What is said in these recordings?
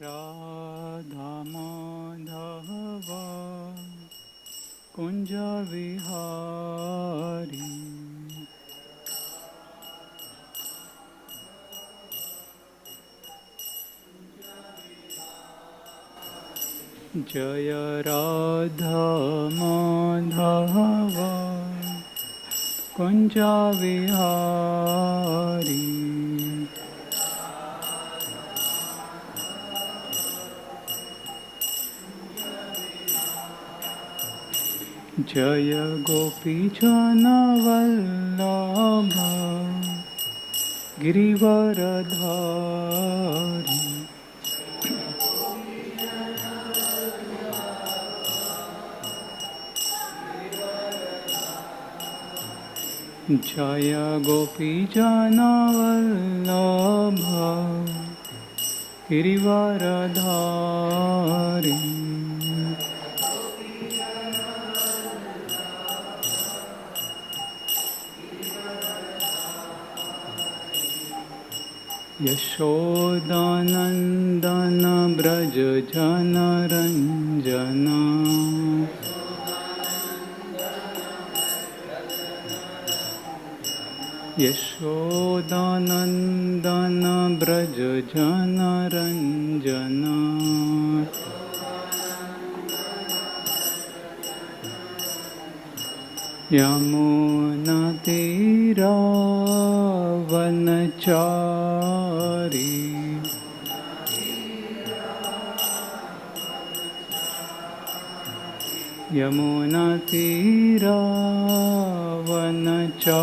राधा माधव कुंज विहारी जय राधा माधव कुंज विहारी जय गोपीजन वल्लभ गिरिवरधारी जय गोपीजन वल्लभ गिरिवरधारी यशोदानंदन ब्रज जन रंजन यशोदानंदन ब्रज जन रंजन यमुना तीरा वनचारी यमुना तीरा वनचारी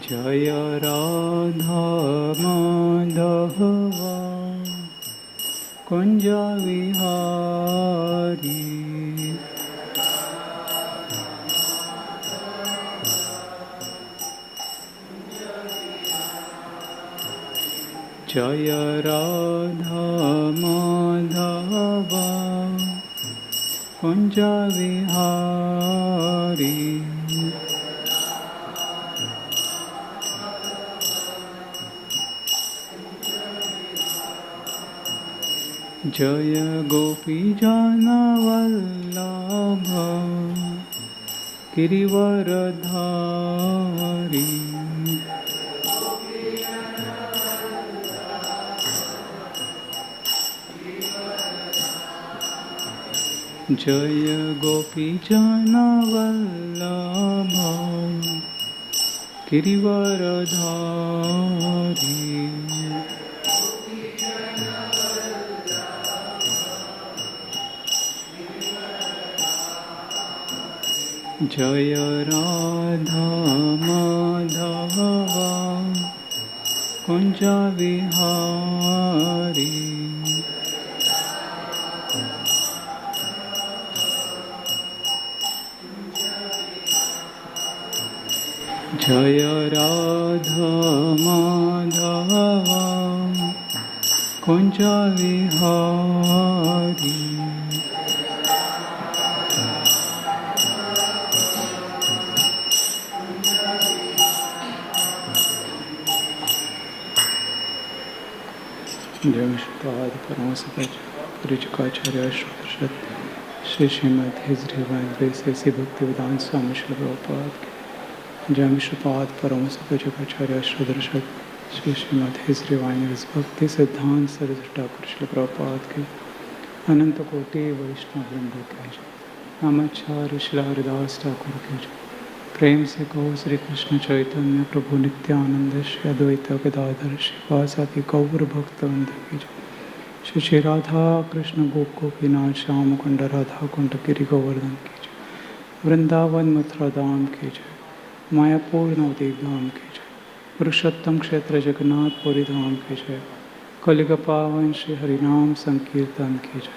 जय राधा माधव कुंज विहारी जय राधा माधव कुंज विहारी जय गोपीजन वल्लभ गिरिवरधारी जय गोपीजन वल्लभ गिरिवरधारी जय राधा माधव कुंज विहारी जय राधा माधव कुंज विहारी जय श्रीपाद परमहंसाचार्य श्री श्रीमद हिजरी वैसे भक्ति वेदांत स्वामी श्री प्रभुपाद के जय श्रीपाद परमहंसाचार्य श्री श्रीमद हिजरी भक्ति सिद्धांत सरस्वती ठाकुर श्री प्रभुपाद के अनंत कोटि वैष्णव वृंद के नामाचार्य श्री हरिदास ठाकुर के प्रेम से कहो श्री कृष्ण चैतन्य प्रभु नित्यानंद श्री अद्वैत गदाधर श्रीवासादि गौर भक्तवृंद की श्री श्री राधा कृष्ण गोपीनाथ श्याम कुंड राधा कुंड गिरि गोवर्धन की जय वृंदावन मथुरा धाम की जय मायापुर नवदीप धाम की जय पुरुषोत्तम क्षेत्र जगन्नाथ पुरी धाम की जय कलिग पावन श्री हरिनाम संकीर्तन की जय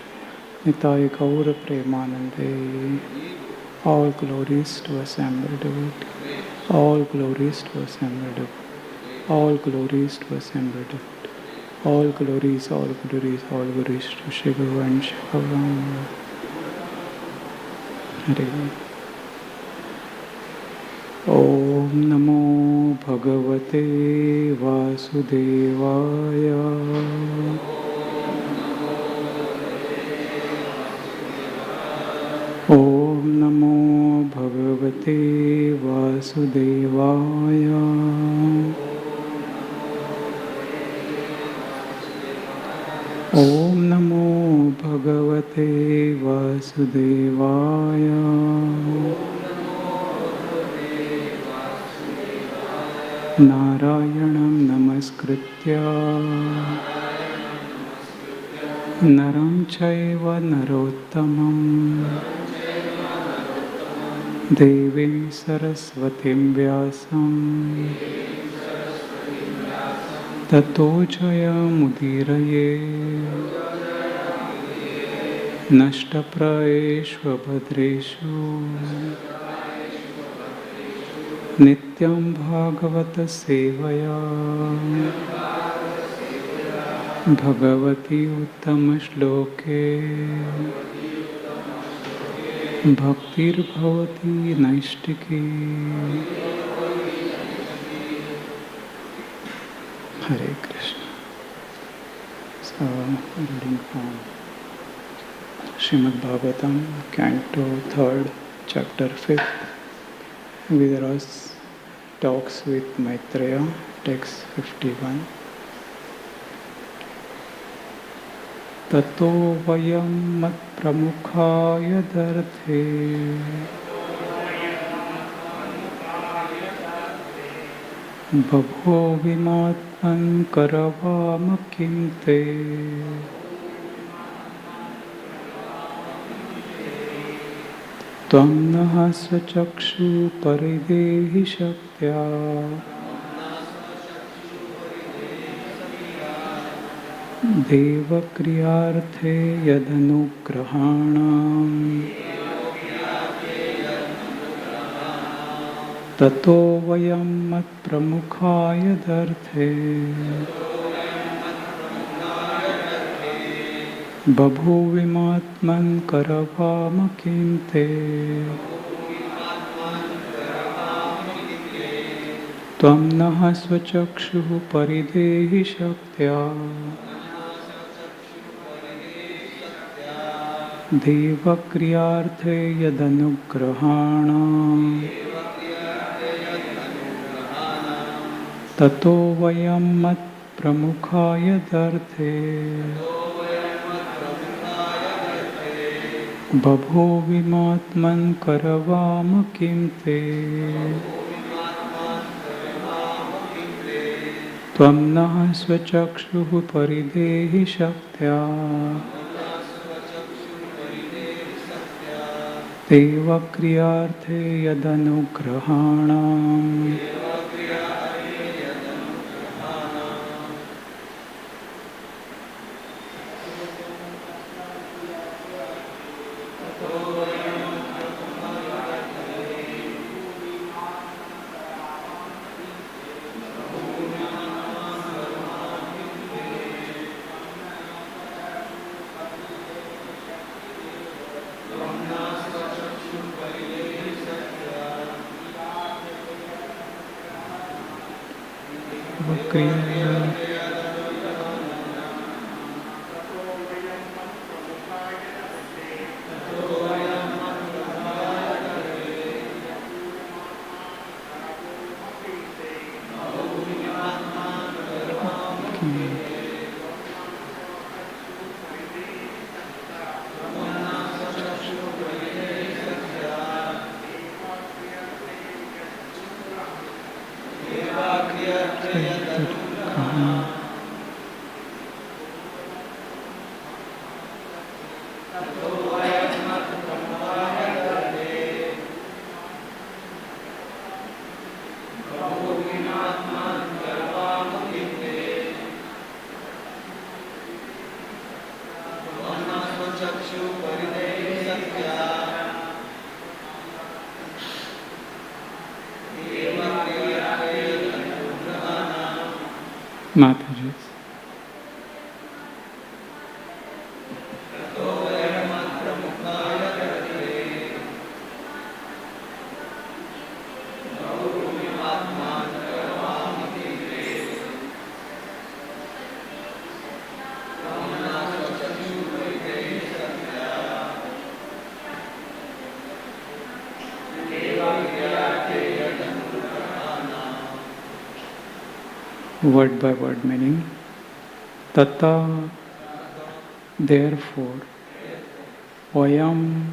निताय गौर प्रेमानंदे All glories to assembled devotee. All glories to assembled devotee. All glories to assembled devotee. All glories to Shri Guru and Shri Bhagavan. Hare Om नमो भगवते वासुदेवाय। ॐ नमो भगवते वासुदेवाय। ॐ नमो भगवते वासुदेवाय। नारायणं नमस्कृत्य नरं चैव नरोत्तमं देवीं सरस्वतीं व्यासं ततो जयमुदीरये। नष्टप्रायेषु भद्रेषु नित्यं भागवत सेवया Bhagwati उत्तमश्लोके भक्तिर्भवति नैष्टिकी। Hare Krishna. So, reading from Srimad Bhagavatam, Canto 3rd, Chapter 5th. Vidras talks with Maitreya, text 51. Tato vayam mat pramukhaya darthe babho vimatman karavama kinte त्वं नः स्वचक्षु परिदेहि शक्त्या देवक्रियार्थे यदनुग्रहाणां ततो वयं मत्प्रमुखाय दर्थे बभूविमात्मन् करवाम किं ते त्वं नः स्वचक्षुः परिदेहि शक्त्या देवक्रियार्थे यदनुग्रहाणां ततो वयं मत्प्रमुखाय दर्थे बभूविमात्मन् करवाम किं ते त्वं नः स्वचक्षुः परिदेहि शक्त्या देवक्रियार्थे यदनुग्रहाणाम् Mataji. word by word meaning. Tata, therefore, Vayam,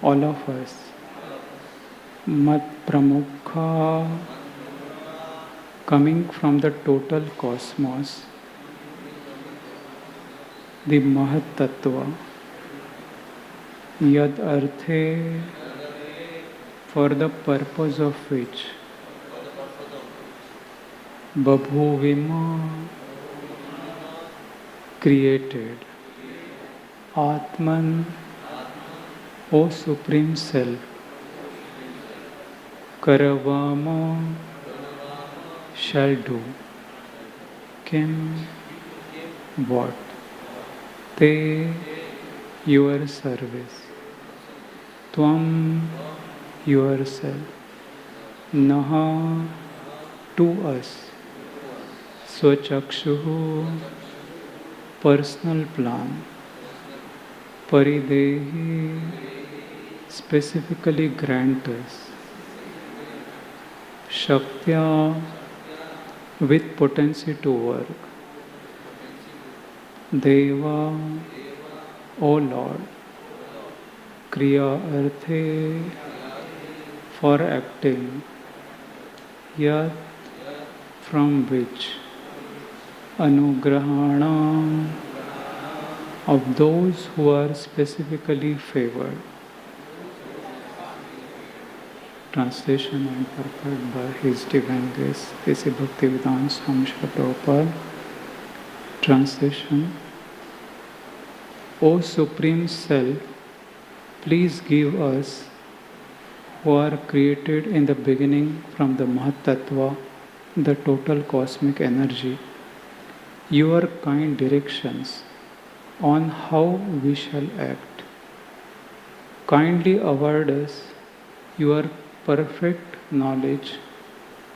all of us, Mat Pramukha, coming from the total cosmos, the Mahat Tattva, Yad Arthe, for the purpose of which Babhuvima, created, Atman, O Supreme Self, Karavama, shall do, Kim, what, Te, your service, Tvam, yourself, Naha, to us, Swachakshuhu, personal plan, Paridehi, specifically grant us, Shaktya, with potency to work, Deva, O Lord, Kriya Arthe, for acting, Yat, from which, Anugrahana, of those who are specifically favored. Translation and purport by His Divine Grace, A.C. Bhaktivedanta Swami Srila Prabhupada. Translation. O Supreme Self, please give us, who are created in the beginning from the Mahat Tattva, the total cosmic energy, your kind directions on how we shall act. Kindly award us your perfect knowledge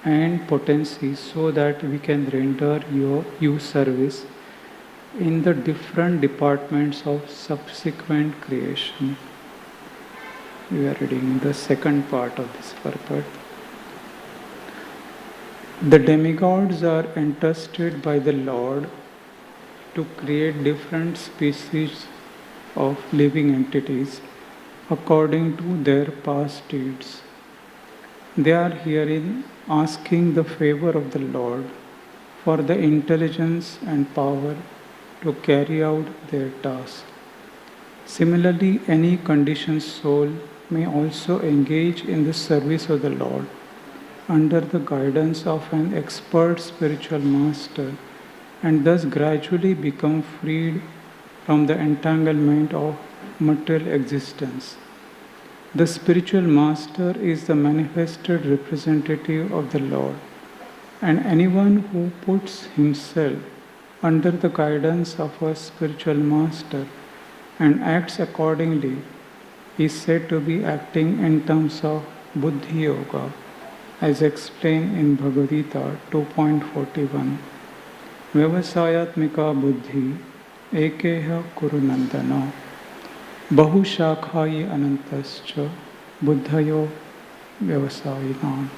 and potency so that we can render you service in the different departments of subsequent creation. We are reading the second part of this purport. The demigods are entrusted by the Lord to create different species of living entities according to their past deeds. They are herein asking the favor of the Lord for the intelligence and power to carry out their task. Similarly, any conditioned soul may also engage in the service of the Lord under the guidance of an expert spiritual master and thus gradually become freed from the entanglement of material existence. The spiritual master is the manifested representative of the Lord, and anyone who puts himself under the guidance of a spiritual master and acts accordingly is said to be acting in terms of Buddhi Yoga, as explained in Bhagavad Gita 2.41. Vyavasayatmika buddhi ekeha kurunandana bahushakhayi anantascha buddhayo vyavasayinam.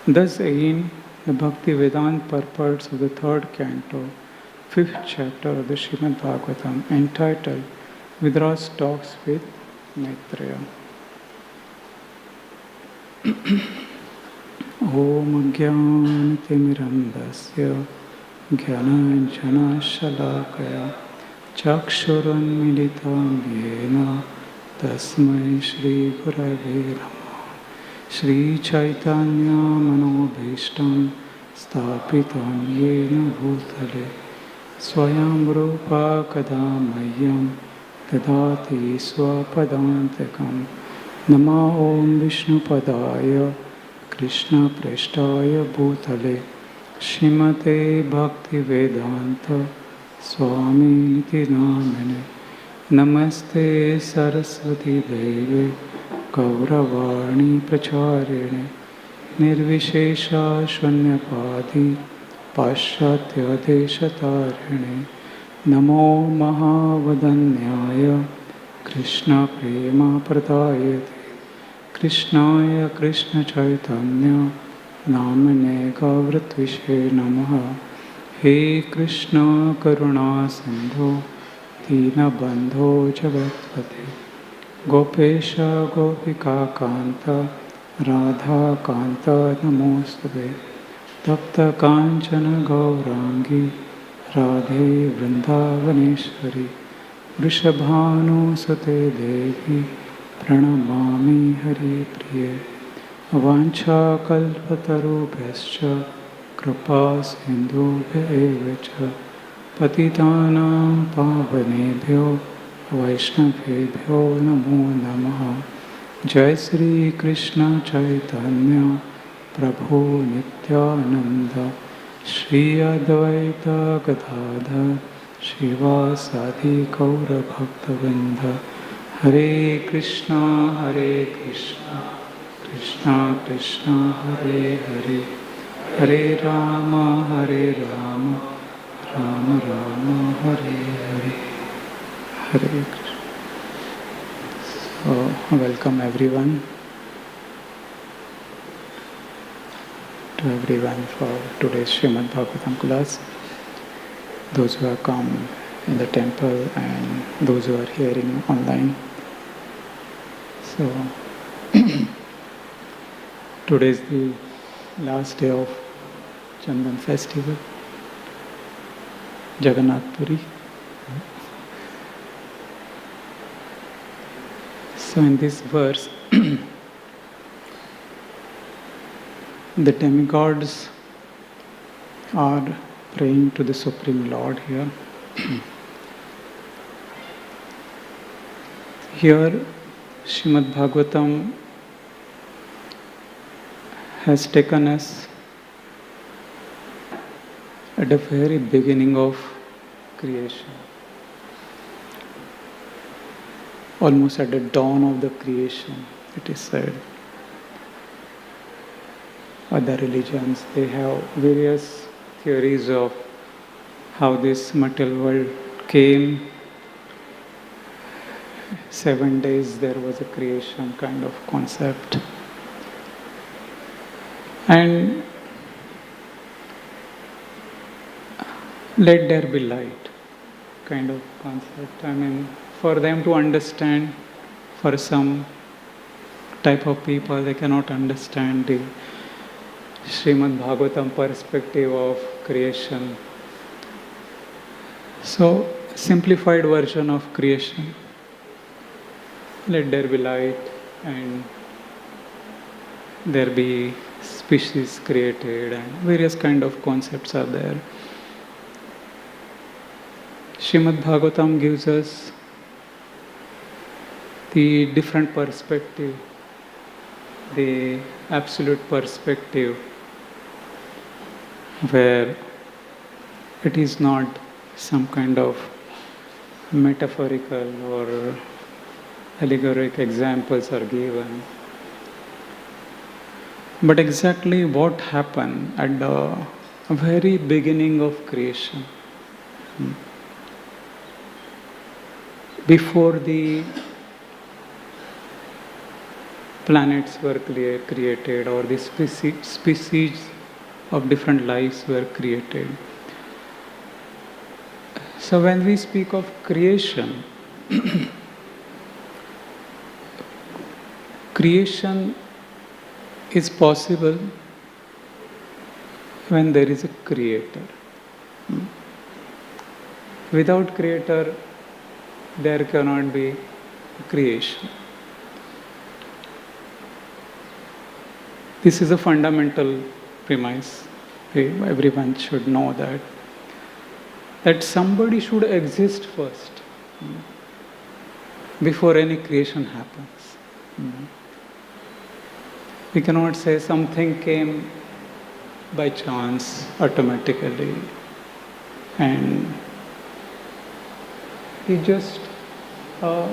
Thus again, the Bhakti Vedanta purports of the third canto, 5th chapter of the Srimad Bhagavatam, entitled Vidra's Talks with Maitreya. Om Jnana-timirandasya Jnana-Shalakaya Chakshurunmilitam Yena Tasmai Shri Gurave Namaha. Shri Chaitanya Manobhishtam Stapitam Yena Bhutale Swayam Rupa Kadamayyam Dadati Swapadantakam. Nama Om Vishnu Padaya Krishna Preshtaya Bhutale Srimate Bhakti Vedanta Swami Niti Namane Namaste Saraswati Deve Gauravani Pracharine Nirvishesha Shwanyapadi Paschatya Deshatarine Namo Mahavadanyaya Krishna Prema Pradayate Krishnaya Krishna Chaitanya नामने गौरत्विषे नमः। हे कृष्ण करुणा सिंधु दीनबंधो जगत्पते गोपेश गोपिका कांत राधा कांत नमोस्तुते तप्त कांचन गौरांगी राधे वृंदावनेश्वरी वृषभानुसुते देवी प्रणमामि हरिप्रिये वाञ्छाकल्पतरुभ्यश्च कृपा सिन्धुभ्येव च पतितानां पावनेभ्यो वैष्णवेभ्यो नमो नमः। जय श्री कृष्ण चैतन्य प्रभु नित्यानंद श्री अद्वैत गदाधर श्रीवासादि गौरभक्तवृंद। हरे Krishna Krishna Krishna Hare Hare Hare Ram Ram Ram Hare Hare Hare Krishna. So, welcome everyone for today's Srimad Bhagavatam class. Those who have come in the temple and those who are hearing online. So, today is the last day of Chandan festival, Jagannath Puri. So in this verse, the demigods are praying to the Supreme Lord here. Here, Srimad Bhagavatam has taken us at the very beginning of creation. Almost at the dawn of the creation, it is said. Other religions, they have various theories of how this material world came. 7 days there was a creation kind of concept. And let there be light kind of concept. I mean, for them to understand, for some type of people, they cannot understand the Srimad Bhagavatam perspective of creation. So, simplified version of creation. Let there be light and there be species created and various kind of concepts are there. Srimad Bhagavatam gives us the different perspective, the absolute perspective, where it is not some kind of metaphorical or allegoric examples are given, but exactly what happened at the very beginning of creation, before the planets were created or the species of different lives were created. So when we speak of creation, creation is possible when there is a creator. Without creator, there cannot be creation. This is a fundamental premise. Everyone should know that somebody should exist first before any creation happens. We cannot say something came by chance automatically and it's just a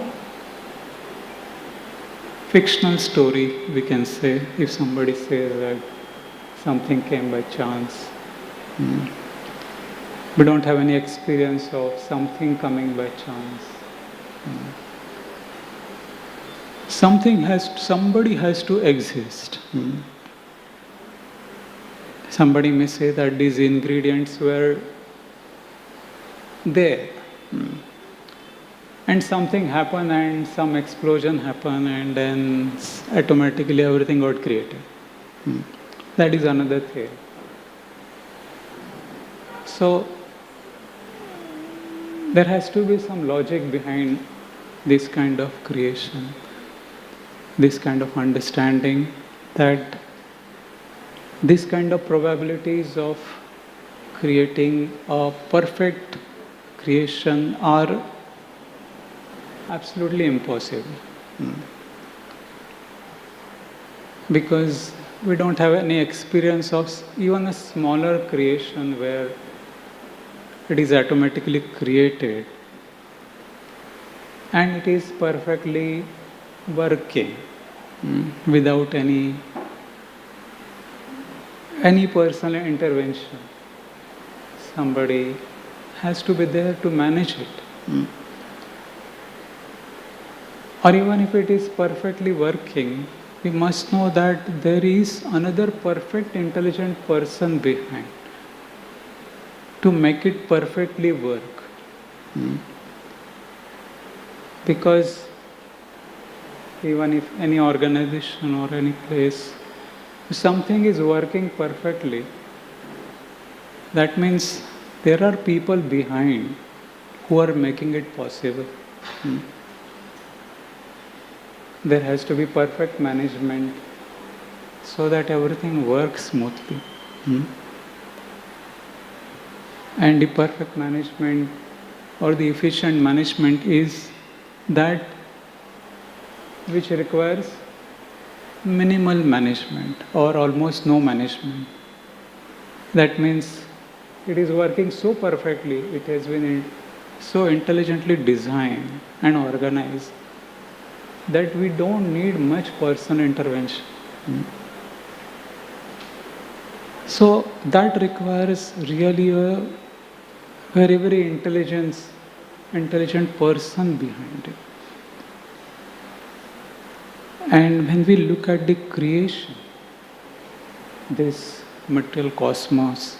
fictional story, we can say, if somebody says that something came by chance. We don't have any experience of something coming by chance. Somebody has to exist. Somebody may say that these ingredients were there. And something happened and some explosion happened and then automatically everything got created. That is another theory. So there has to be some logic behind this kind of creation, this kind of understanding that this kind of probabilities of creating a perfect creation are absolutely impossible. Because we don't have any experience of even a smaller creation where it is automatically created and it is perfectly working without any personal intervention. Somebody has to be there to manage it. Or even if it is perfectly working, we must know that there is another perfect intelligent person behind to make it perfectly work. Because even if any organization or any place, something is working perfectly, that means there are people behind who are making it possible. There has to be perfect management so that everything works smoothly. And the perfect management or the efficient management is that which requires minimal management or almost no management. That means it is working so perfectly, it has been so intelligently designed and organized that we don't need much personal intervention. So that requires really a very, very intelligent person behind it. And when we look at the creation, this material cosmos,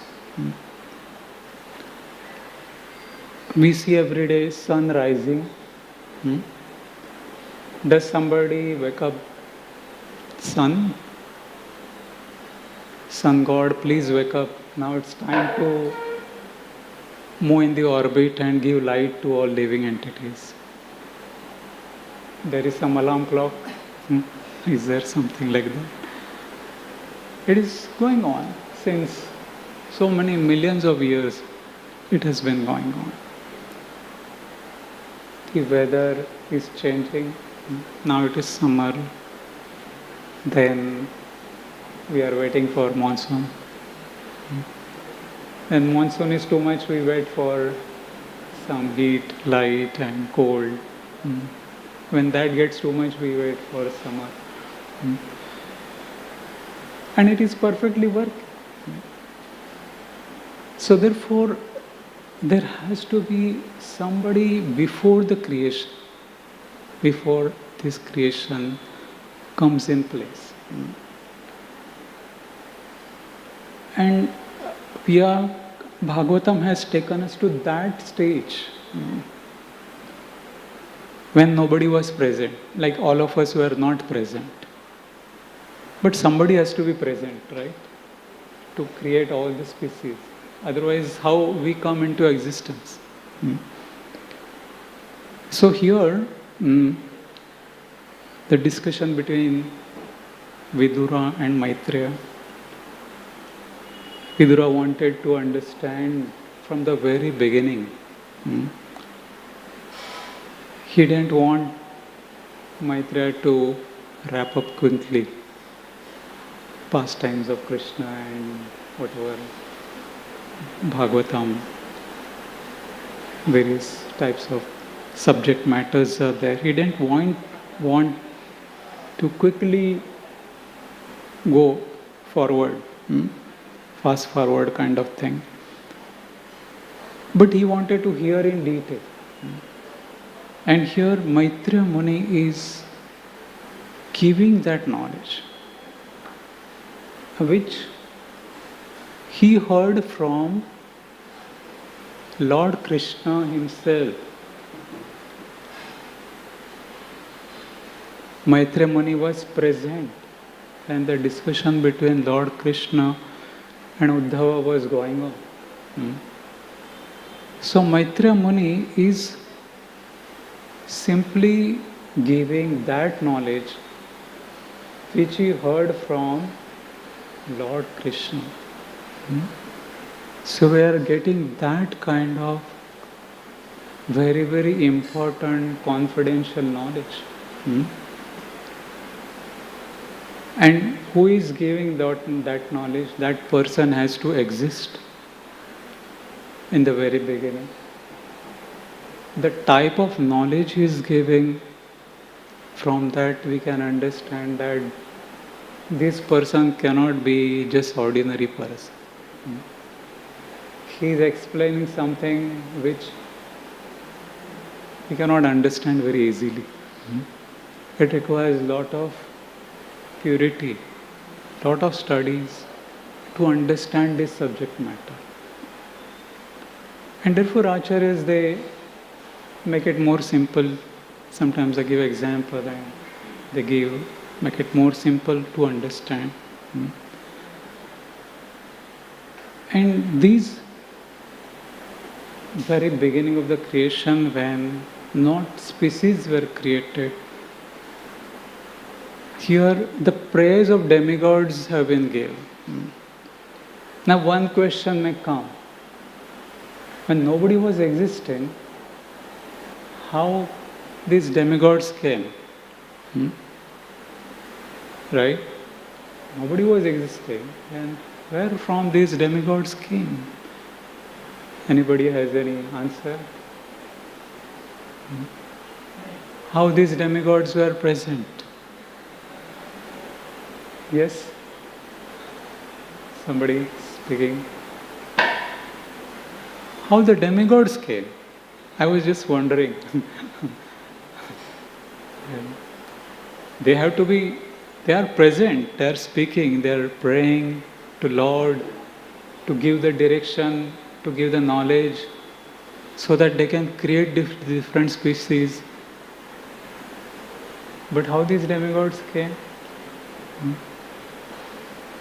we see every day sun rising. Does somebody wake up? Sun God, please wake up. Now it's time to move in the orbit and give light to all living entities. There is some alarm clock. Is there something like that? It is going on since so many millions of years. It has been going on. The weather is changing. Now it is summer. Then we are waiting for monsoon. When monsoon is too much, we wait for some heat, light and cold. When that gets too much, we wait for summer. And it is perfectly working. So therefore, there has to be somebody before the creation, before this creation comes in place. And Bhagavatam has taken us to that stage when nobody was present, like all of us were not present. But somebody has to be present, right? To create all the species. Otherwise, how we come into existence? So here, the discussion between Vidura and Maitreya. Vidura wanted to understand from the very beginning. He didn't want Maitreya to wrap up quickly pastimes of Krishna and whatever Bhagavatam, various types of subject matters are there. He didn't want to quickly go forward, fast forward kind of thing. But he wanted to hear in detail. And here Maitreya Muni is giving that knowledge, which he heard from Lord Krishna himself. Maitreya Muni was present and the discussion between Lord Krishna and Uddhava was going on. So Maitreya Muni is simply giving that knowledge which he heard from Lord Krishna. So we are getting that kind of very, very important confidential knowledge. And who is giving that knowledge? That person has to exist in the very beginning. The type of knowledge he is giving, from that we can understand that this person cannot be just ordinary person. He is explaining something which we cannot understand very easily. It requires a lot of purity, lot of studies to understand this subject matter. And therefore Acharyas, they make it more simple. Sometimes I give example and they make it more simple to understand. And these very beginning of the creation, when not species were created, here the praise of demigods have been given. Now one question may come. When nobody was existing, how these demigods came? Right? Nobody was existing. And where from these demigods came? Anybody has any answer? How these demigods were present? Yes? Somebody speaking? How the demigods came? I was just wondering. They are present, they are speaking, they are praying to Lord to give the direction, to give the knowledge, so that they can create different species. But how these demigods came?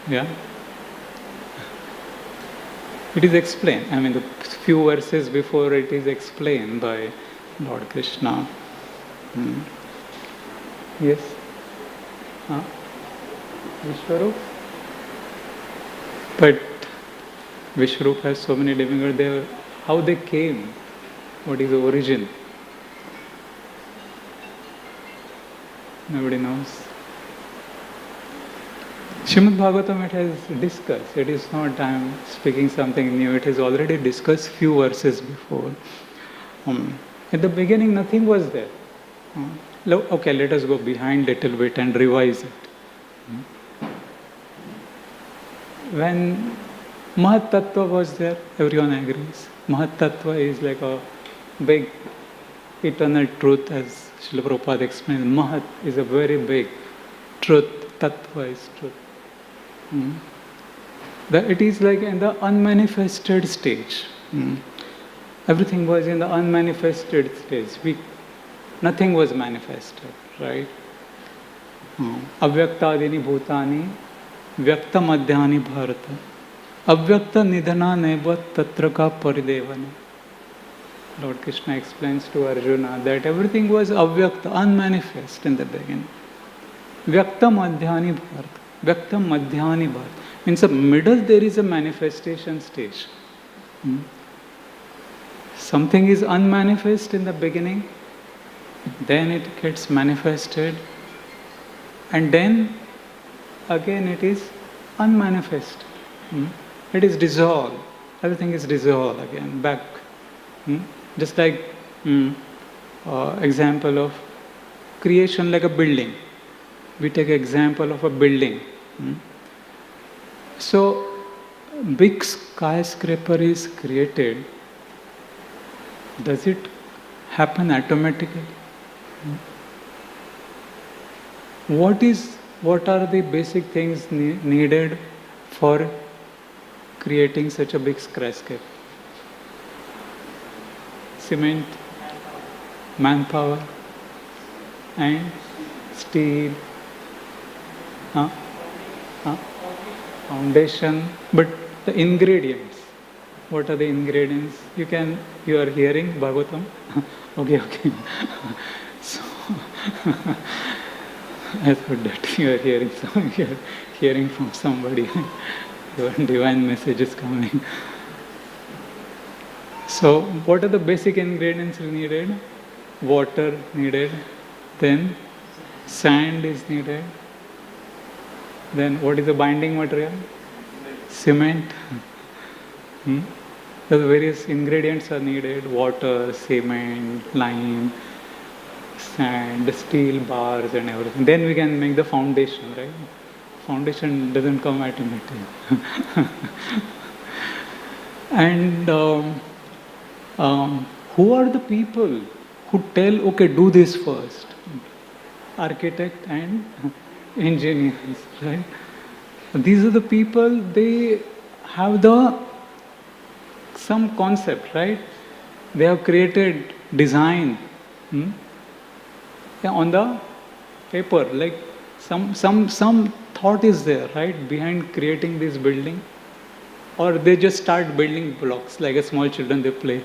Yeah? It is explained. I mean, the few verses before it is explained by Lord Krishna. Yes? Vishwarup? But Vishwarup has so many demigods. How they came? What is the origin? Nobody knows. Srimad Bhagavatam, it has discussed. It is not I am speaking something new. It has already discussed few verses before. At the beginning, nothing was there. Okay, let us go behind a little bit and revise it. When Mahat Tattva was there, everyone agrees. Mahat Tattva is like a big eternal truth, as Srila Prabhupada explains. Mahat is a very big truth. Tattva is truth. It is like in the unmanifested stage. Everything was in the unmanifested stage. Nothing was manifested, right? Avyaktadini bhutani vyakta madhyani bharata avyakta nidhana neva tatra ka paridevana. Lord Krishna explains to Arjuna that everything was avyakta, unmanifest in the beginning. Vyakta madhyani bharata. Vyakta madhyani bharata. Means in the middle there is a manifestation stage. Something is unmanifest in the beginning, then it gets manifested, and then again it is unmanifest. It is dissolved. Everything is dissolved again, back. Just like example of creation, like a building. We take example of a building. So big skyscraper is created. Does it happen automatically? What are the basic things needed for creating such a big skyscraper? Cement, manpower, and steel, foundation. But the ingredients, what are the ingredients? You are hearing Bhagavatam? Okay. So, I thought that you are hearing from somebody. Your divine message is coming. So, what are the basic ingredients needed? Water needed, then sand is needed, then what is the binding material? Cement. The various ingredients are needed: water, cement, lime, sand, steel bars and everything. Then we can make the foundation, right? Foundation doesn't come automatically. And who are the people who tell, okay, do this first? Architect and engineers, right? These are the people, they have some concept, right? They have created design on the paper, like some thought is there, right, behind creating this building. Or they just start building blocks, like a small children, they play.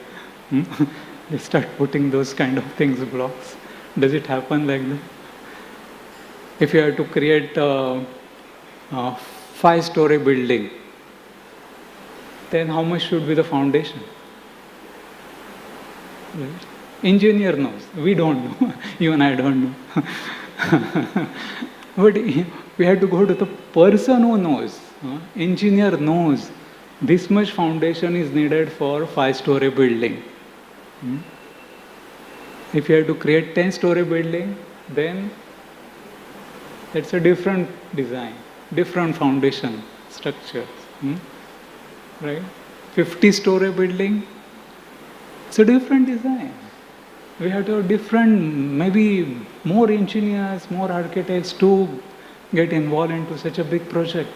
They start putting those kind of things, blocks. Does it happen like that? If you have to create a 5-story building, then how much should be the foundation? Right? Engineer knows. We don't know. You and I don't know. But we have to go to the person who knows. Engineer knows this much foundation is needed for 5-story building. If you have to create 10-story building, then it's a different design, different foundation structures. Right? 50-story building, it's a different design. We have to have different, maybe more engineers, more architects to get involved into such a big project.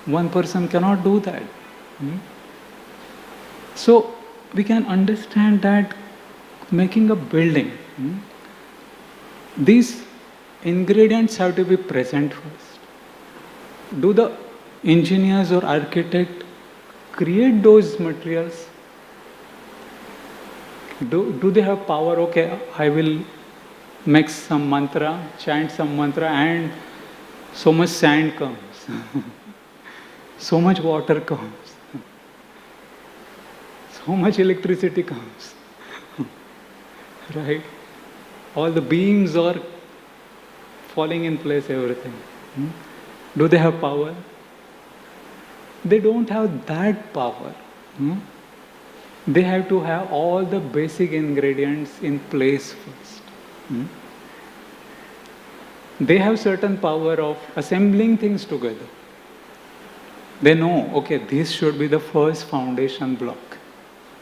One person cannot do that. So we can understand that making a building, these ingredients have to be present first. Do the engineers or architect create those materials? Do they have power? Okay, I will make some mantra, chant some mantra, and so much sand comes, so much water comes, so much electricity comes, right? All the beams are falling in place, everything. Do they have power? They don't have that power. They have to have all the basic ingredients in place first. They have certain power of assembling things together. They know, okay, this should be the first foundation block.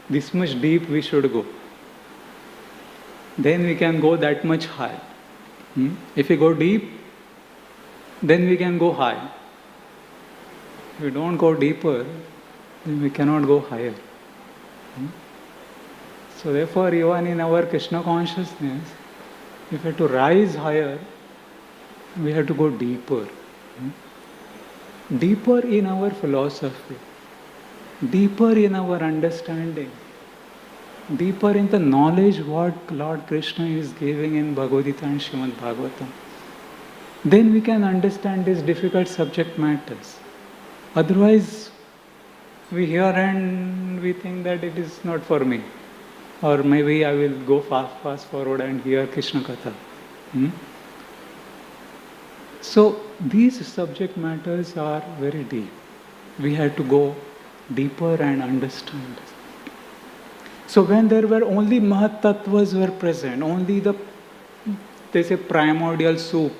This much deep we should go. Then we can go that much high. If we go deep, then we can go high. If we don't go deeper, then we cannot go higher. So therefore, even in our Krishna consciousness, if we have to rise higher, we have to go deeper. Deeper in our philosophy, deeper in our understanding, deeper in the knowledge what Lord Krishna is giving in Bhagavad-gita and Srimad Bhagavatam. Then we can understand these difficult subject matters. Otherwise, we hear and we think that it is not for me. Or maybe I will go fast forward and hear Krishna Katha. So these subject matters are very deep. We have to go deeper and understand. So when there were only Mahat Tattvas were present, only they say primordial soup,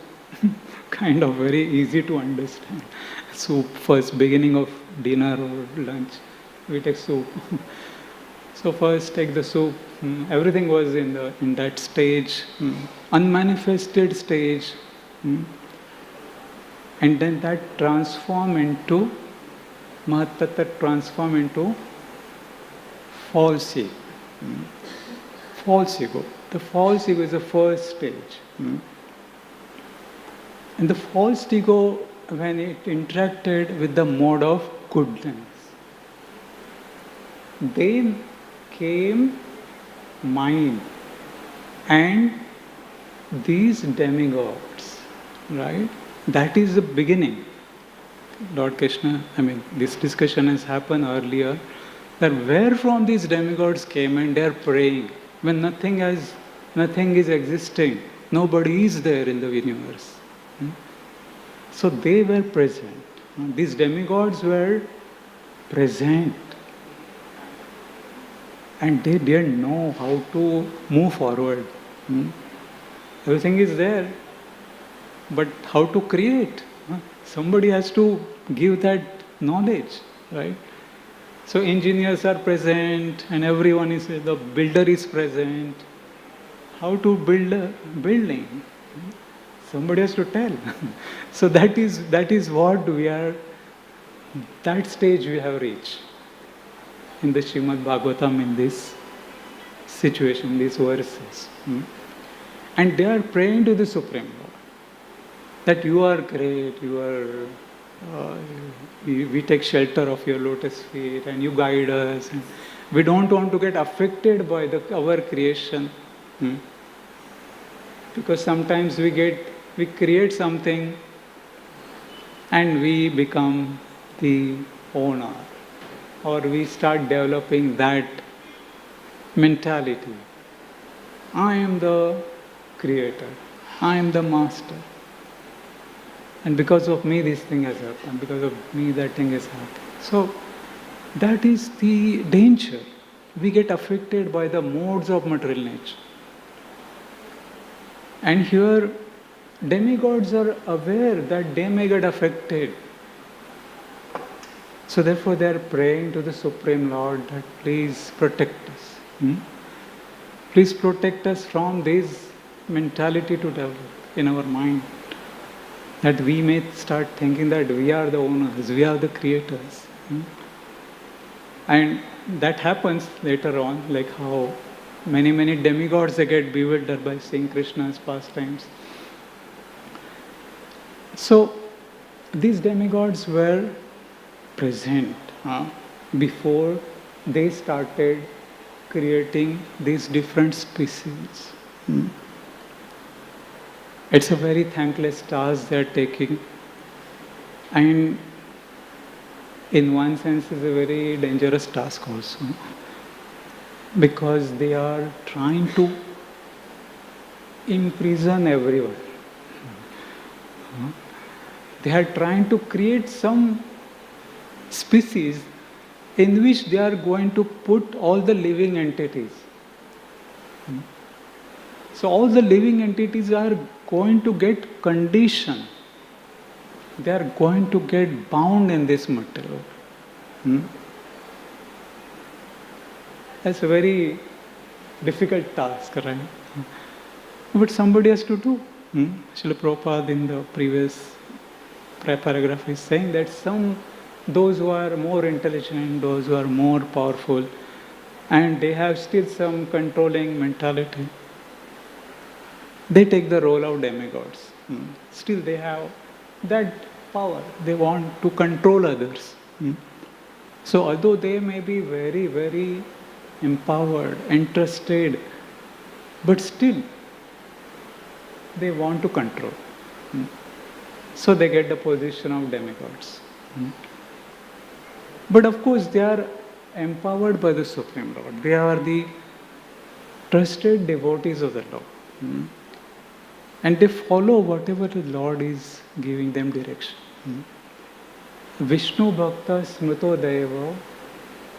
kind of very easy to understand. Soup, first beginning of dinner or lunch, we take soup. So first take the soup. Everything was in that stage, unmanifested stage. And then that transformed into Mahatattva transform into false ego. False ego. The false ego is the first stage. And the false ego, when it interacted with the mode of goodness, then came mind and these demigods, right? That is the beginning. Lord Krishna, this discussion has happened earlier, that where from these demigods came and they are praying when nothing is existing, nobody is there in the universe. So they were present. These demigods were present. And they didn't know how to move forward. Everything is there. But how to create? Somebody has to give that knowledge, right? So engineers are present and everyone is, the builder is present. How to build a building? Somebody has to tell. So that is what we are, that stage we have reached in the Srimad Bhagavatam, in this situation, these verses. And they are praying to the Supreme Lord that you are great, we take shelter of your lotus feet and you guide us. And we don't want to get affected by our creation. Because sometimes we create something and we become the owner, or we start developing that mentality. I am the creator, I am the master. And because of me this thing has happened, because of me that thing has happened. So that is the danger. We get affected by the modes of material nature. And here demigods are aware that they may get affected. So therefore they are praying to the Supreme Lord that please protect us. Please protect us from this mentality to develop in our mind. That we may start thinking that we are the owners, we are the creators. And that happens later on, like how many demigods, they get bewildered by seeing Krishna's pastimes. So these demigods were present before they started creating these different species. It's a very thankless task they are taking, and in one sense is a very dangerous task also, because they are trying to imprison everyone. They are trying to create some species in which they are going to put all the living entities. So all the living entities are going to get conditioned. They are going to get bound in this material. That's a very difficult task, right? But somebody has to do. Srila Prabhupada in the previous paragraph is saying that those who are more intelligent, those who are more powerful, and they have still some controlling mentality, they take the role of demigods. Still they have that power. They want to control others. So although they may be very, very empowered, interested, but still they want to control. So they get the position of demigods. But of course they are empowered by the Supreme Lord. They are the trusted devotees of the Lord. And they follow whatever the Lord is giving them direction. Vishnu Bhakta Smrito Deva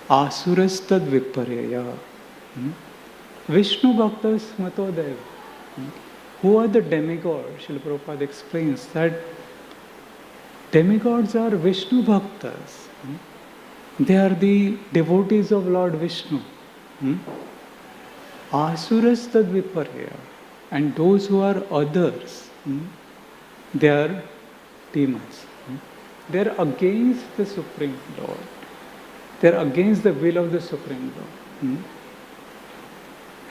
Asurastad Viparya. Vishnu Bhakta Smrito Deva. Who are the demigods? Srila Prabhupada explains that demigods are Vishnu Bhaktas. They are the devotees of Lord Vishnu. Asurastad Viparya. And those who are others, they are demons. they're against the Supreme Lord. They're against the will of the Supreme Lord.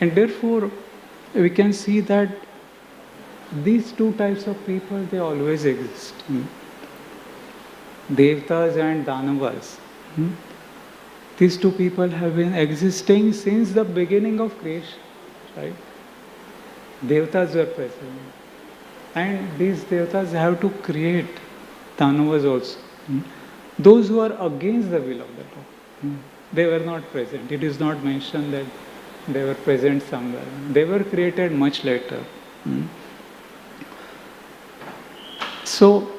And therefore, we can see that these two types of people, they always exist. Devatas and Danavas. These two people have been existing since the beginning of creation. Right? Devatas were present. And these Devatas have to create Danavas also. Those who are against the will of the Lord. They were not present. It is not mentioned that they were present somewhere. They were created much later. So,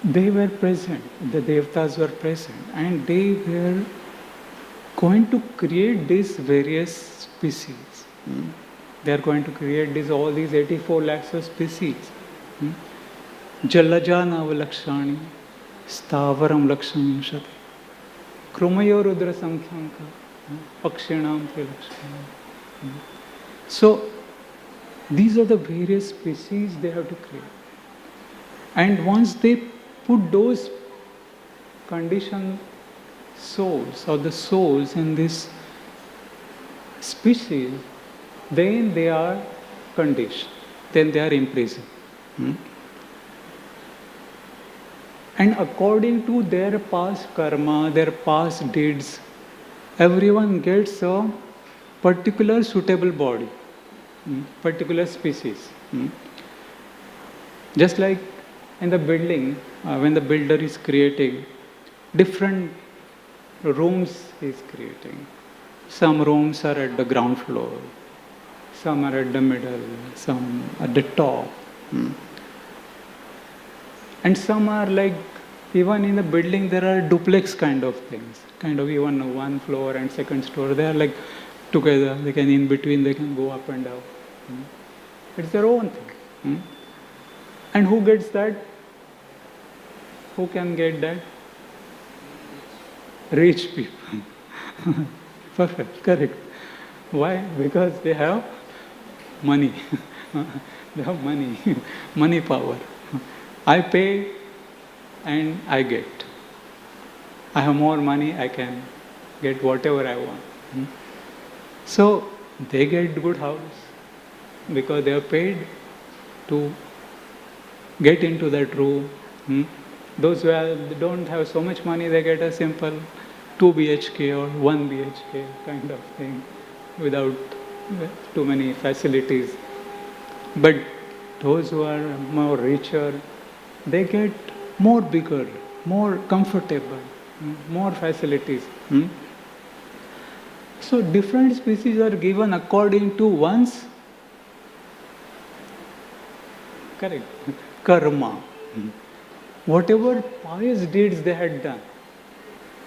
they were present, the Devatas were present, and they were going to create these various species. They are going to create all these 84 lakhs of species. Jalajanav lakshani, stavaram lakshani shati, krumayo rudra sankhyanka, pakshinam lakshani. So, these are the various species they have to create. And once they put those conditioned souls or the souls in this species, then they are conditioned, then they are imprisoned. And according to their past karma, their past deeds, everyone gets a particular suitable body, particular species. Just like in the building, when the builder is creating, different rooms he is creating. Some rooms are at the ground floor, some are at the middle, some at the top. And some are like, even in the building there are duplex kind of things, kind of even one floor and second floor, they are like together, they can in between, they can go up and down. It's their own thing. And who gets that? Who can get that? Rich people. Perfect, correct. Why? Because they have money. They have money, money power. I pay and I get. I have more money, I can get whatever I want. So they get good house because they are paid to get into that room. Those who don't have so much money, they get a simple 2 BHK or 1 BHK kind of thing without too many facilities. But those who are more richer, they get more bigger, more comfortable, more facilities. So different species are given according to one's correct karma. Whatever pious deeds they had done.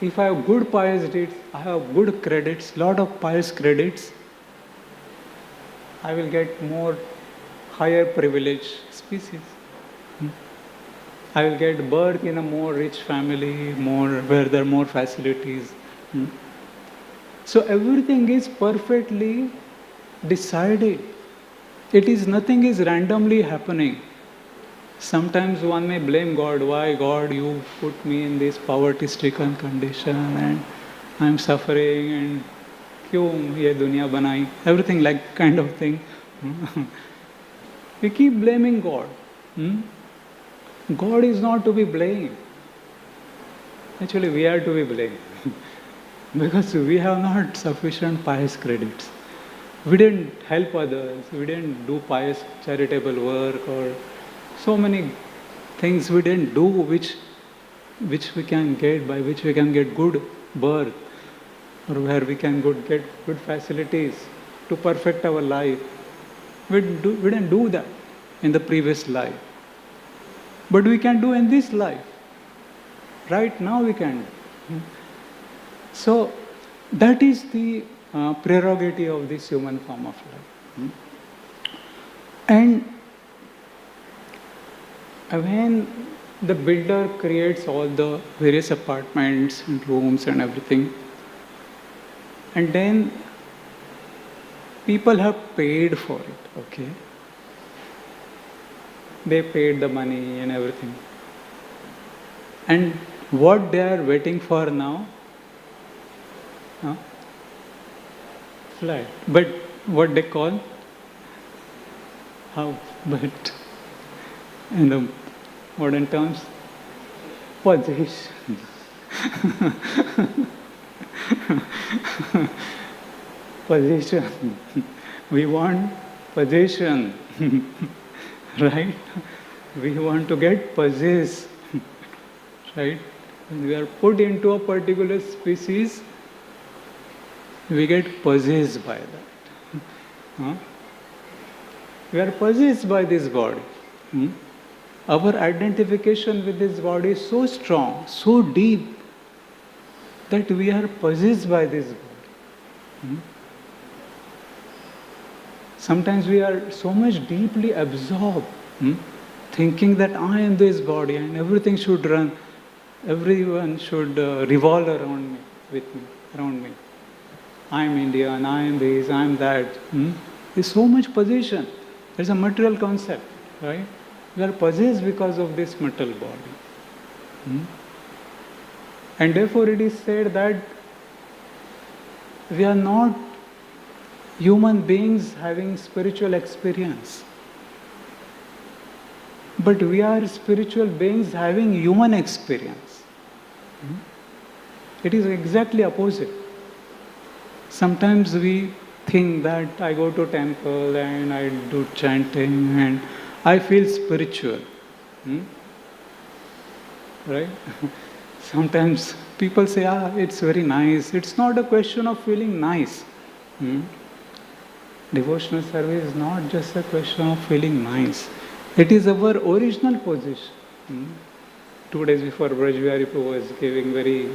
If I have good pious deeds, I have good credits, lot of pious credits, I will get more higher privileged species. I will get birth in a more rich family, where there are more facilities. So everything is perfectly decided. Nothing is randomly happening. Sometimes one may blame God. Why God, you put me in this poverty-stricken condition and I am suffering and kyun ye dunya banai? Everything like kind of thing. We keep blaming God. God is not to be blamed. Actually, we are to be blamed. Because we have not sufficient pious credits. We didn't help others. We didn't do pious charitable work or so many things we didn't do which we can get, by which we can get good birth or where we can get good facilities to perfect our life. We didn't do that in the previous life. But we can do in this life. Right now we can do. So that is the prerogative of this human form of life. And when the builder creates all the various apartments and rooms and everything, and then people have paid for it, okay? They paid the money and everything. And what they are waiting for now? Flat. But what they call? House. But in the modern terms, possession. Possession. We want possession. Right? We want to get possessed. Right? When we are put into a particular species, we get possessed by that. We are possessed by this body. Our identification with this body is so strong, so deep, that we are possessed by this body. Sometimes we are so much deeply absorbed, thinking that I am this body and everything should run, everyone should revolve around me, I am Indian, I am this, I am that. There's so much possession. There's a material concept, right? We are possessed because of this material body. And therefore it is said that we are not human beings having spiritual experience, but we are spiritual beings having human experience. It is exactly opposite. Sometimes we think that I go to temple and I do chanting and I feel spiritual. Right? Sometimes people say, it's very nice. It's not a question of feeling nice. Devotional service is not just a question of feeling nice. It is our original position. 2 days before Brajbihari Prabhu was giving very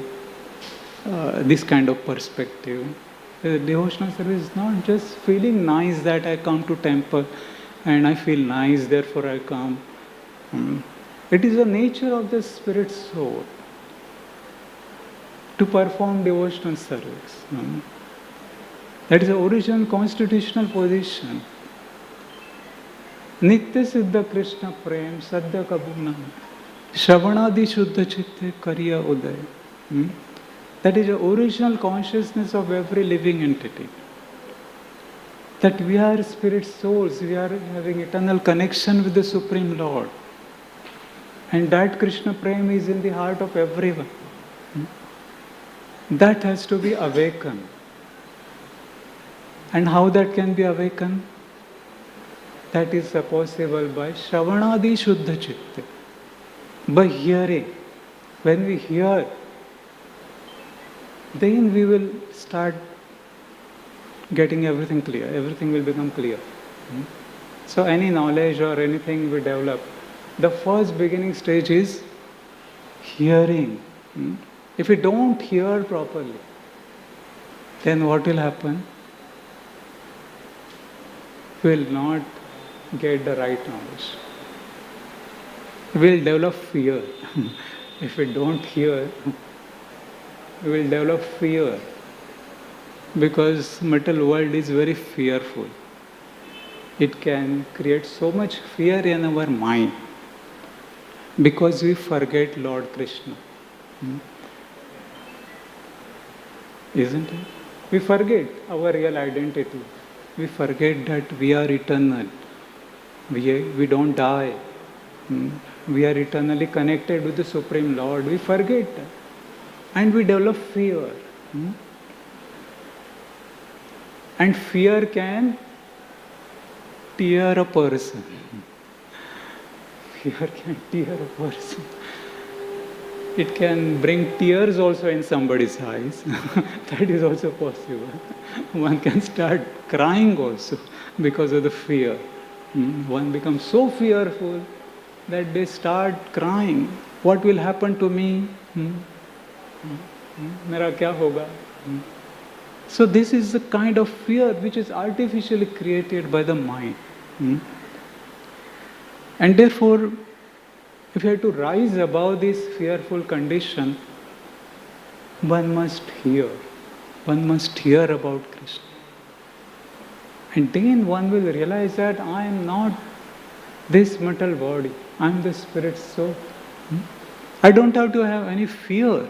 this kind of perspective. The devotional service is not just feeling nice that I come to temple and I feel nice, therefore I come. It is the nature of the spirit soul to perform devotional service. That is the original constitutional position. Nitya Siddha Krishna Prem Sadhya Kabuna Shravanadi Shuddha Chitte Kariya Uday. That is the original consciousness of every living entity. That we are spirit souls, we are having eternal connection with the Supreme Lord. And that Krishna Prem is in the heart of everyone. That has to be awakened. And how that can be awakened? That is possible by Shravanadi Shuddha Chitta. By hearing. When we hear, then we will start getting everything clear. Everything will become clear. So any knowledge or anything we develop, the first beginning stage is hearing. If we don't hear properly, then what will happen? We will not get the right knowledge. We will develop fear. If we don't hear, we will develop fear. Because material world is very fearful. It can create so much fear in our mind. Because we forget Lord Krishna. Isn't it? We forget our real identity. We forget that we are eternal. We don't die. We are eternally connected with the Supreme Lord. We forget that. And we develop fear. And fear can tear a person. Fear can tear a person. It can bring tears also in somebody's eyes. That is also possible. One can start crying also because of the fear. One becomes so fearful that they start crying. What will happen to me? Mera kya hoga? So this is the kind of fear which is artificially created by the mind. And therefore, if you have to rise above this fearful condition, one must hear. One must hear about Krishna. And then one will realize that I am not this mortal body. I am the spirit soul. I don't have to have any fear.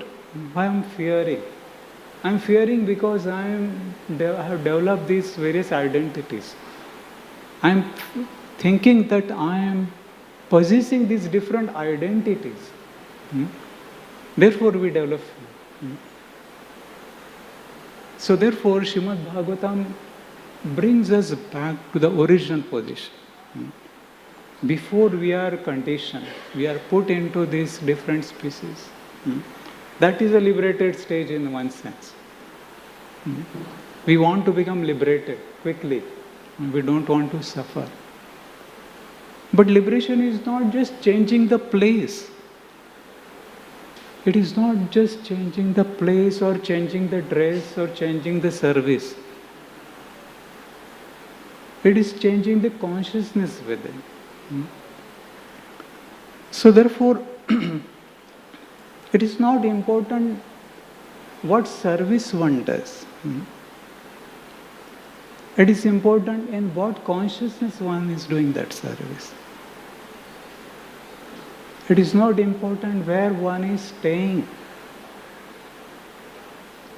Why I am fearing? I am fearing because I have developed these various identities. I am thinking that I am possessing these different identities. Therefore we develop fear. So therefore Srimad Bhagavatam brings us back to the original position. Before we are conditioned, we are put into these different species. That is a liberated stage in one sense. We want to become liberated quickly. We don't want to suffer. But liberation is not just changing the place. It is not just changing the place or changing the dress or changing the service. It is changing the consciousness within. So therefore, it is not important what service one does. It is important in what consciousness one is doing that service. It is not important where one is staying.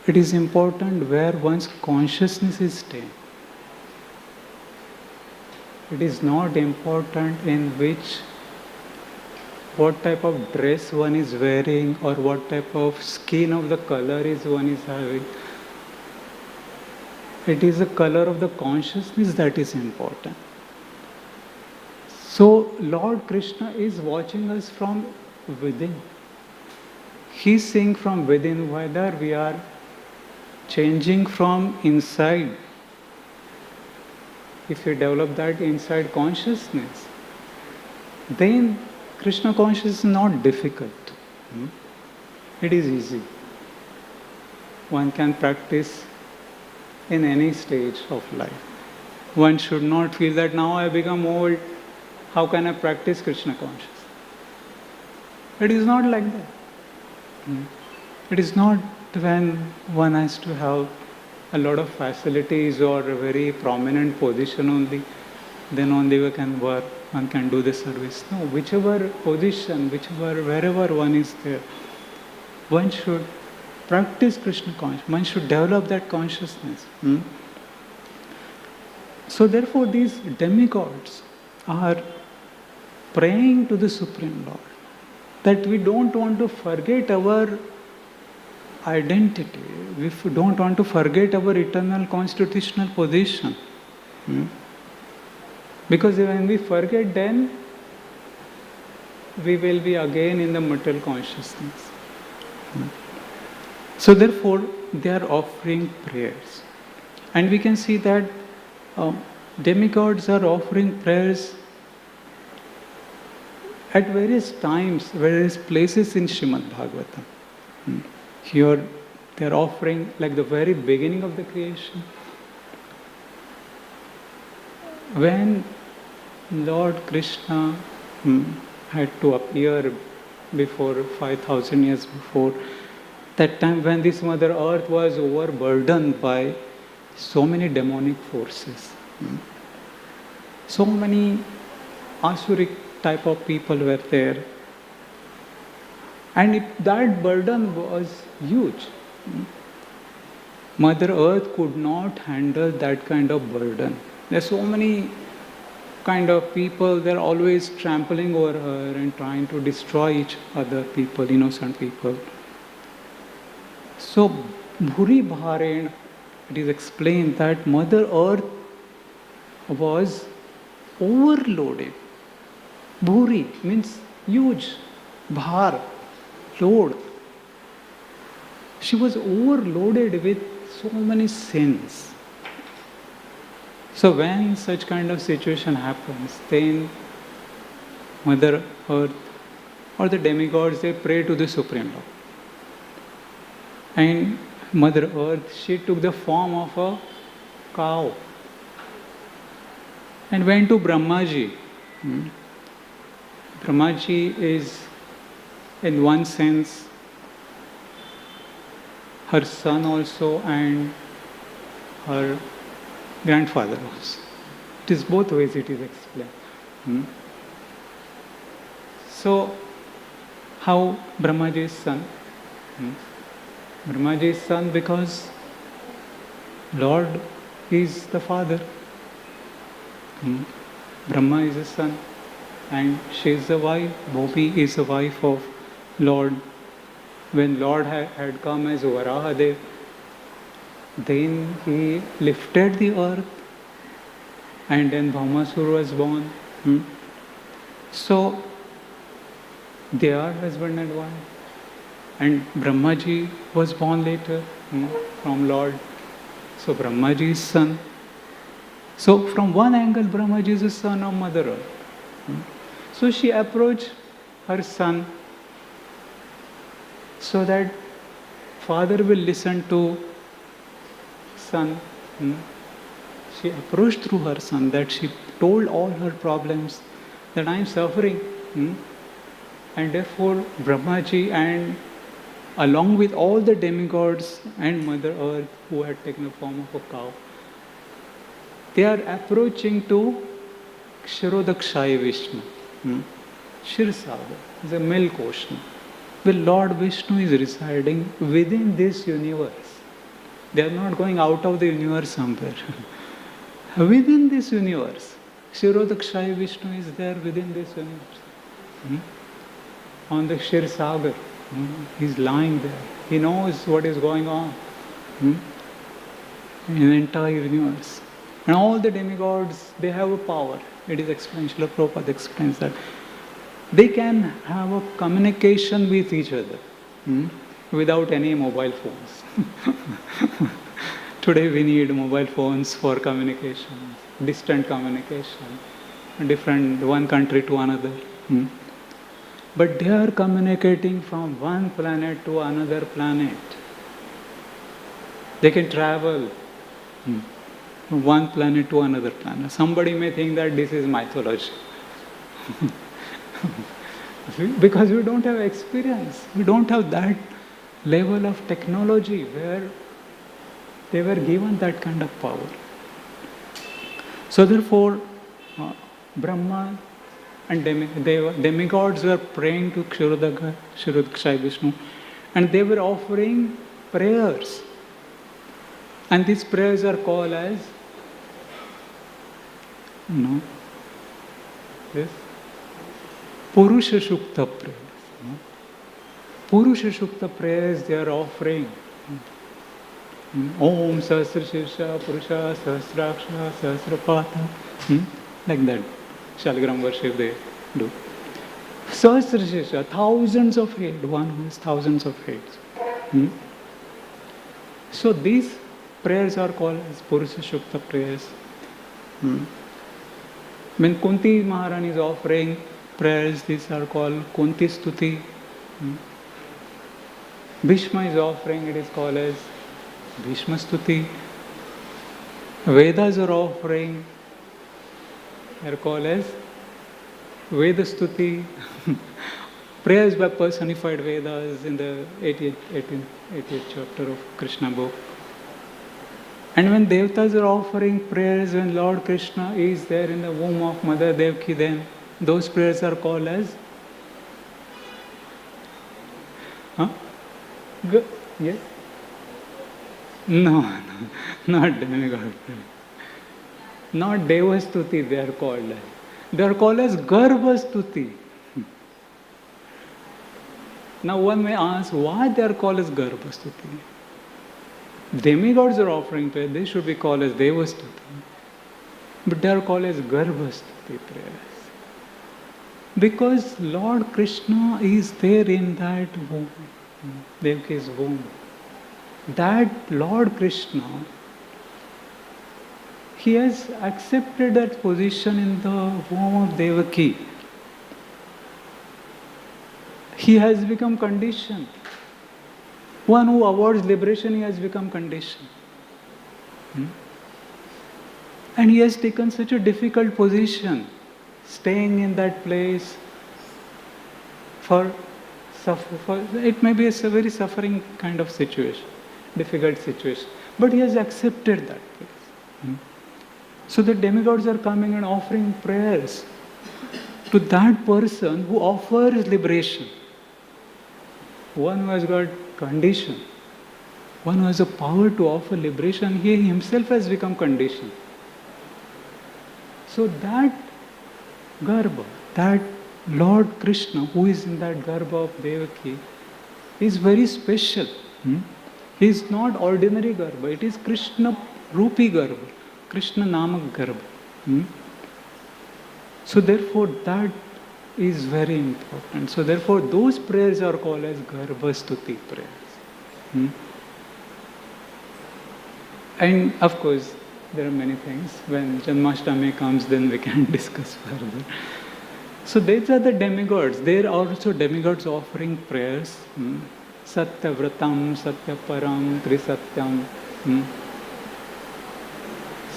It is important where one's consciousness is staying. It is not important in what type of dress one is wearing or what type of skin of the color is one is having. It is the color of the consciousness that is important. So Lord Krishna is watching us from within. He is seeing from within whether we are changing from inside. If we develop that inside consciousness, then Krishna consciousness is not difficult. It is easy. One can practice in any stage of life. One should not feel that now I become old, how can I practice Krishna consciousness? It is not like that. It is not when one has to have a lot of facilities or a very prominent position only, then only one can do the service. No, whichever position, wherever one is there, one should practice Krishna consciousness. One should develop that consciousness. So therefore these demigods are praying to the Supreme Lord that we don't want to forget our identity. We don't want to forget our eternal constitutional position. Because when we forget, then we will be again in the material consciousness. So therefore, they are offering prayers. And we can see that demigods are offering prayers at various times, various places in Srimad Bhagavatam. Here they are offering like the very beginning of the creation. When Lord Krishna had to appear before 5,000 years before, that time when this Mother Earth was overburdened by so many demonic forces. So many asuric type of people were there. And that burden was huge. Mother Earth could not handle that kind of burden. There are so many kind of people, they're always trampling over her and trying to destroy each other people, innocent people. So, Bhuri Bharen, it is explained that Mother Earth was overloaded. Bhuri means huge, bhar, load. She was overloaded with so many sins. So when such kind of situation happens, then Mother Earth or the demigods, they pray to the Supreme Lord. And Mother Earth, she took the form of a cow and went to Brahmaji. Brahmaji is, in one sense, her son also and her grandfather also. It is both ways it is explained. So, how Brahmaji is son? Brahmaji is son because Lord is the father. Brahma is his son and she is the wife. Gopi is the wife of Lord. When Lord had come as Varahadev, then he lifted the earth and then Bhaumasura was born. So, they are husband and wife. And Brahmaji was born later from Lord. So, Brahmaji is son. So, from one angle, Brahmaji is the son of Mother Earth. So, she approached her son so that father will listen to son. She approached through her son, that she told all her problems, that I am suffering. And therefore Brahmaji and along with all the demigods and Mother Earth who had taken the form of a cow, they are approaching to Kshirodakshaya Vishnu. Kshirsada is a milk ocean. The Lord Vishnu is residing within this universe. They are not going out of the universe somewhere. Within this universe, Kshirodakshaya Vishnu is there within this universe. On the Kshir Sagar, he's lying there. He knows what is going on in the entire universe. And all the demigods, they have a power. It is explained, Srila Prabhupada explains that. They can have a communication with each other without any mobile phones. Today we need mobile phones for communication, distant communication, different one country to another. But they are communicating from one planet to another planet. They can travel from one planet to another planet. Somebody may think that this is mythology. Because we don't have experience. We don't have that level of technology where they were given that kind of power. So therefore, Brahma and demigods were praying to Kshirodakshaya Vishnu, and they were offering prayers. And these prayers are called as, this Purusha Shukta prayers. Purusha Shukta prayers they are offering. Om Sahasra Shirsha Purusha Sahasraksha Sahasrapata. Like that. Shaligram worship they do. Sahasra Shirsha, thousands of heads. One who has thousands of heads. So these prayers are called as Purusha Shukta prayers. When Kunti Maharani is offering prayers, these are called Kunti Stuti. Bhishma is offering, it is called as Bhishma Stuti. Vedas are offering, they are called as Veda Stuti. Prayers by personified Vedas in the 80th chapter of Krishna book. And when Devatas are offering prayers, when Lord Krishna is there in the womb of Mother Devaki, then those prayers are called as yes? No, not demigod. Not Devastuti they are called as. They are called as Garbhastuti. Now one may ask, why they are called as Garbhastuti? Demigods are offering prayers, they should be called as Devastuti. But they are called as Garbhastuti prayers. Because Lord Krishna is there in that womb, Devaki's womb. That Lord Krishna, he has accepted that position in the womb of Devaki. He has become conditioned. One who avoids liberation, he has become conditioned. And he has taken such a difficult position, staying in that place it may be a very suffering kind of situation, difficult situation. But he has accepted that place. So the demigods are coming and offering prayers to that person who offers liberation. One who has got condition, one who has the power to offer liberation, he himself has become conditioned. So that Garbha, that Lord Krishna who is in that Garbha of Devaki is very special. He is not ordinary Garbha, it is Krishna Rupi Garbha, Krishna Namak Garbha. So therefore that is very important. So therefore those prayers are called as Garbha Stuti prayers. And of course there are many things. When Janmashtami comes, then we can discuss further. So these are the demigods. There are also demigods offering prayers. Satya Vratam, Satya Param, Trisatyam,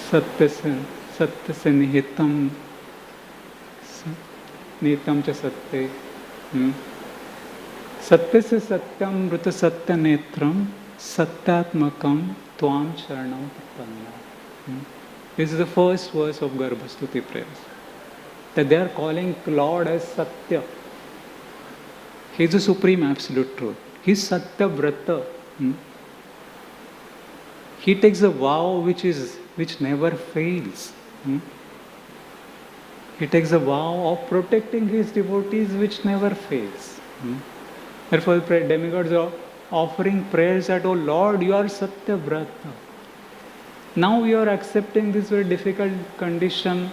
Satya Se Nihitam, Nihitam Cha Satya, Satya Se Satyam, Vrita Satya Netram, Satyatmakam, Tvam Sharanam Prapanna. This is the first verse of Garbha Stuti prayers. That they are calling Lord as Satya. He is the supreme absolute truth. He is Satya Vrata. He takes a vow which never fails. He takes a vow of protecting his devotees which never fails. Therefore, demigods are offering prayers that, oh Lord, you are Satya Vrata. Now you are accepting this very difficult condition.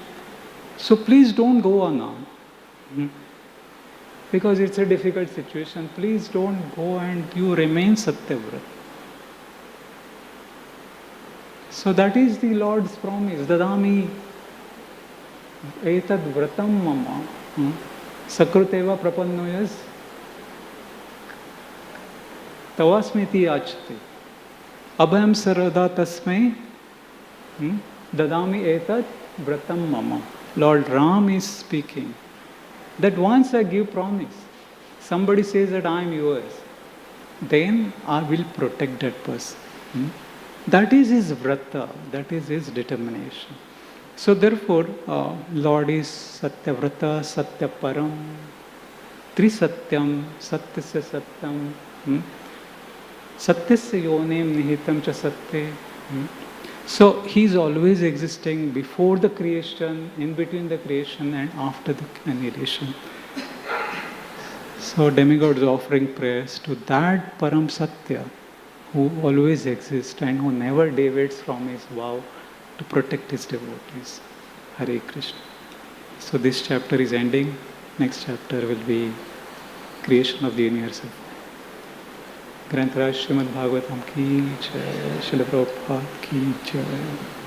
So please don't go on. Because it's a difficult situation. Please don't go and you remain Satyavrata. So that is the Lord's promise. Dadami etad vratam mama sakruteva prapannoyas tavasmiti achate abhayam sarada tasmai dadami etad vratam mama. Lord Ram is speaking that once I give promise, somebody says that I am yours, then I will protect that person. That is his vrata, that is his determination. So therefore, Lord is Satya Vrata, Satya Param, Trisatyam, Satyasya Satyam, Satyasya Yonem Nihitam Cha Satya. So he is always existing before the creation, in between the creation and after the annihilation. So demigods offering prayers to that Param Satya who always exists and who never deviates from his vow to protect his devotees. Hare Krishna. So this chapter is ending. Next chapter will be creation of the universe. ग्रंथराज Shrimad Bhagavatam की जय, श्रील प्रभुपाद की जय.